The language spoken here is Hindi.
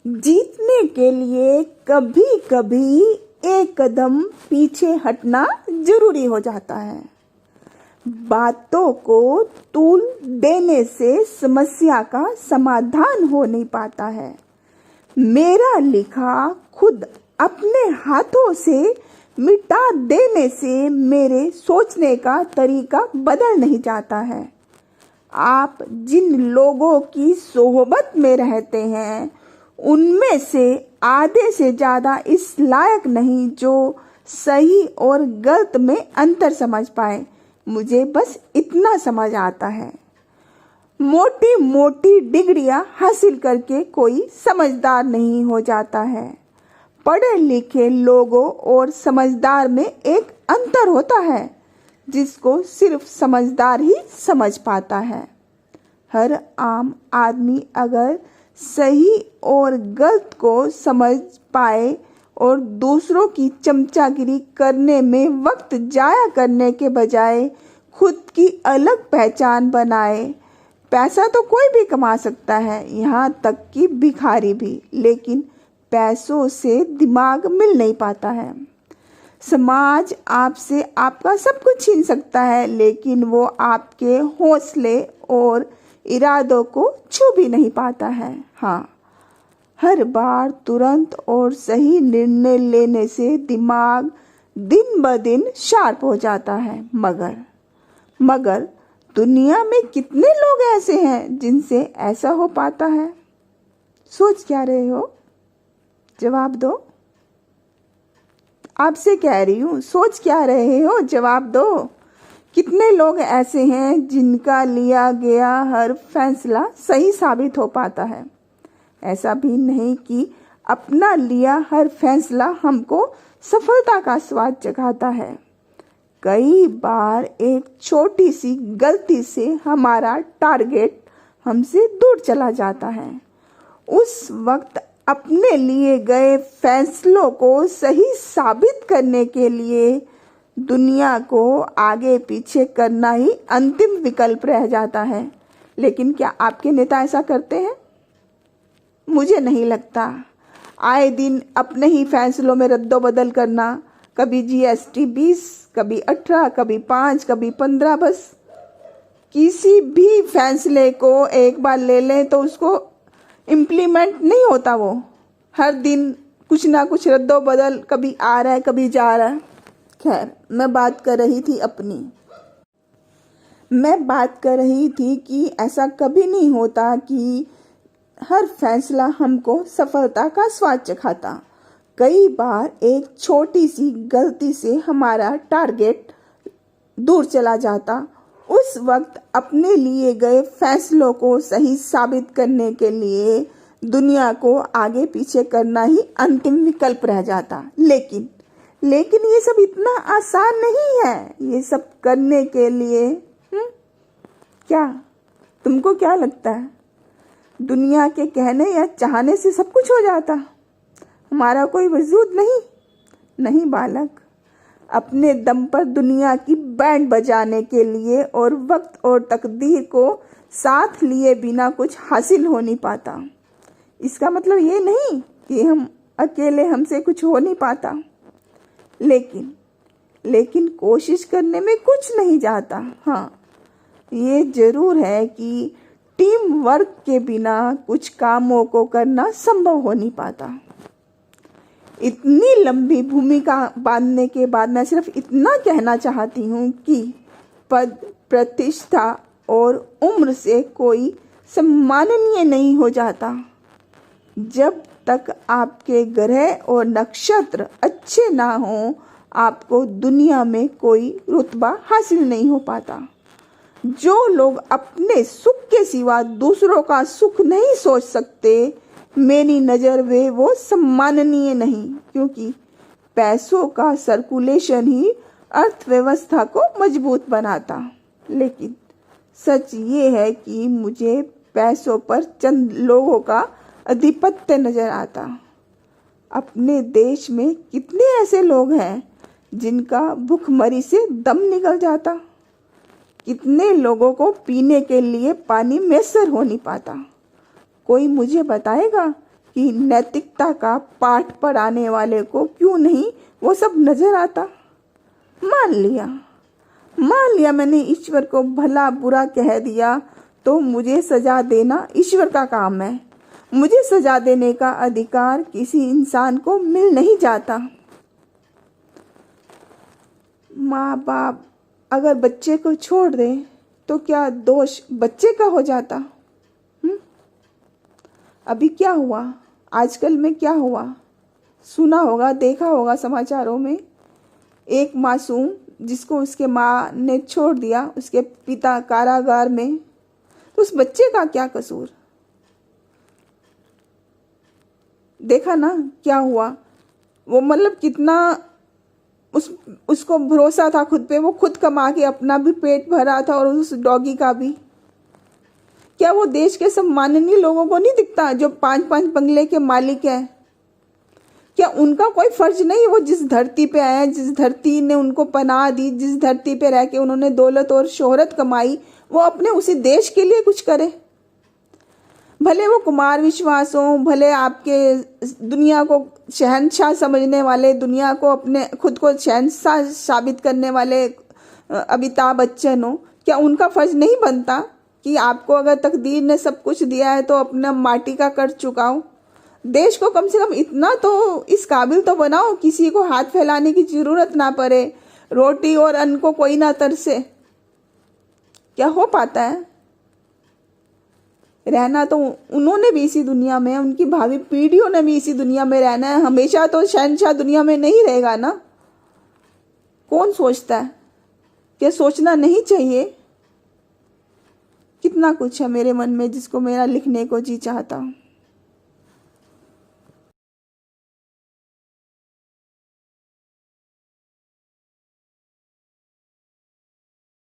जीतने के लिए कभी कभी एक कदम पीछे हटना जरूरी हो जाता है। बातों को तूल देने से समस्या का समाधान हो नहीं पाता है। मेरा लिखा खुद अपने हाथों से मिटा देने से मेरे सोचने का तरीका बदल नहीं जाता है। आप जिन लोगों की सोहबत में रहते हैं उनमें से आधे से ज़्यादा इस लायक नहीं जो सही और गलत में अंतर समझ पाए। मुझे बस इतना समझ आता है, मोटी मोटी डिग्रियां हासिल करके कोई समझदार नहीं हो जाता है। पढ़े लिखे लोगों और समझदार में एक अंतर होता है जिसको सिर्फ समझदार ही समझ पाता है। हर आम आदमी अगर सही और गलत को समझ पाए और दूसरों की चमचागिरी करने में वक्त जाया करने के बजाय खुद की अलग पहचान बनाए। पैसा तो कोई भी कमा सकता है, यहाँ तक कि भिखारी भी, लेकिन पैसों से दिमाग मिल नहीं पाता है। समाज आपसे आपका सब कुछ छीन सकता है, लेकिन वो आपके हौसले और इरादों को छू भी नहीं पाता है। हाँ, हर बार तुरंत और सही निर्णय लेने से दिमाग दिन ब दिन शार्प हो जाता है। मगर दुनिया में कितने लोग ऐसे हैं जिनसे ऐसा हो पाता है? सोच क्या रहे हो? जवाब दो। आपसे कह रही हूँ, सोच क्या रहे हो? जवाब दो। कितने लोग ऐसे हैं जिनका लिया गया हर फैसला सही साबित हो पाता है? ऐसा भी नहीं कि अपना लिया हर फैसला हमको सफलता का स्वाद चखाता है। कई बार एक छोटी सी गलती से हमारा टारगेट हमसे दूर चला जाता है। उस वक्त अपने लिए गए फैसलों को सही साबित करने के लिए दुनिया को आगे पीछे करना ही अंतिम विकल्प रह जाता है। लेकिन क्या आपके नेता ऐसा करते हैं? मुझे नहीं लगता। आए दिन अपने ही फैसलों में रद्दोबदल करना, कभी जीएसटी 20, कभी 18, कभी 5, कभी 15, बस किसी भी फैसले को एक बार ले लें तो उसको इम्प्लीमेंट नहीं होता। वो हर दिन कुछ ना कुछ रद्दोबदल, कभी आ रहा है कभी जा रहा है। खैर, मैं बात कर रही थी कि ऐसा कभी नहीं होता कि हर फैसला हमको सफलता का स्वाद चखाता। कई बार एक छोटी सी गलती से हमारा टारगेट दूर चला जाता। उस वक्त अपने लिए गए फैसलों को सही साबित करने के लिए दुनिया को आगे पीछे करना ही अंतिम विकल्प रह जाता। लेकिन ये सब इतना आसान नहीं है। ये सब करने के लिए क्या तुमको क्या लगता है दुनिया के कहने या चाहने से सब कुछ हो जाता? हमारा कोई वजूद नहीं बालक। अपने दम पर दुनिया की बैंड बजाने के लिए और वक्त और तकदीर को साथ लिए बिना कुछ हासिल हो नहीं पाता। इसका मतलब ये नहीं कि हम अकेले हमसे कुछ हो नहीं पाता, लेकिन कोशिश करने में कुछ नहीं जाता। हाँ, ये जरूर है कि टीम वर्क के बिना कुछ कामों को करना संभव हो नहीं पाता। इतनी लंबी भूमिका बांधने के बाद मैं सिर्फ इतना कहना चाहती हूँ कि पद, प्रतिष्ठा और उम्र से कोई सम्माननीय नहीं हो जाता। जब तक आपके ग्रह और नक्षत्र अच्छे ना हो, आपको दुनिया में कोई रुतबा हासिल नहीं हो पाता। जो लोग अपने सुख के सिवा दूसरों का सुख नहीं सोच सकते, मेरी नज़र में वो सम्माननीय नहीं, क्योंकि पैसों का सर्कुलेशन ही अर्थव्यवस्था को मजबूत बनाता। लेकिन सच ये है कि मुझे पैसों पर चंद लोगों का आधिपत्य नजर आता। अपने देश में कितने ऐसे लोग हैं जिनका भूखमरी से दम निकल जाता? कितने लोगों को पीने के लिए पानी मैसर हो नहीं पाता? कोई मुझे बताएगा कि नैतिकता का पाठ पढ़ाने वाले को क्यों नहीं वो सब नजर आता। मान लिया मैंने ईश्वर को भला बुरा कह दिया तो मुझे सजा देना ईश्वर का काम है। मुझे सजा देने का अधिकार किसी इंसान को मिल नहीं जाता। माँ बाप अगर बच्चे को छोड़ दे तो क्या दोष बच्चे का हो जाता? अभी क्या हुआ, आजकल में क्या हुआ, सुना होगा, देखा होगा समाचारों में, एक मासूम जिसको उसके माँ ने छोड़ दिया, उसके पिता कारागार में, तो उस बच्चे का क्या कसूर? देखा ना क्या हुआ। वो मतलब कितना उसको भरोसा था खुद पे, वो खुद कमा के अपना भी पेट भरा था और उस डॉगी का भी। क्या वो देश के सब माननीय लोगों को नहीं दिखता जो 5-5 बंगले के मालिक हैं? क्या उनका कोई फर्ज नहीं? वो जिस धरती पे आए, जिस धरती ने उनको पनाह दी, जिस धरती पे रह के उन्होंने दौलत और शोहरत कमाई, वो अपने उसी देश के लिए कुछ करे। भले वो कुमार विश्वास हो, भले आपके दुनिया को शहंशाह समझने वाले, दुनिया को अपने खुद को शहंशाह साबित करने वाले अमिताभ बच्चन हो, क्या उनका फर्ज नहीं बनता कि आपको अगर तकदीर ने सब कुछ दिया है तो अपना माटी का कर चुकाओ? देश को कम से कम इतना तो इस काबिल तो बनाओ किसी को हाथ फैलाने की जरूरत ना पड़े, रोटी और अन्न को कोई ना तरसे। क्या हो पाता है? रहना तो उन्होंने भी इसी दुनिया में, उनकी भावी पीढ़ियों ने भी इसी दुनिया में रहना है। हमेशा तो शहंशाह दुनिया में नहीं रहेगा ना। कौन सोचता है? क्या सोचना नहीं चाहिए? कितना कुछ है मेरे मन में जिसको मेरा लिखने को जी चाहता।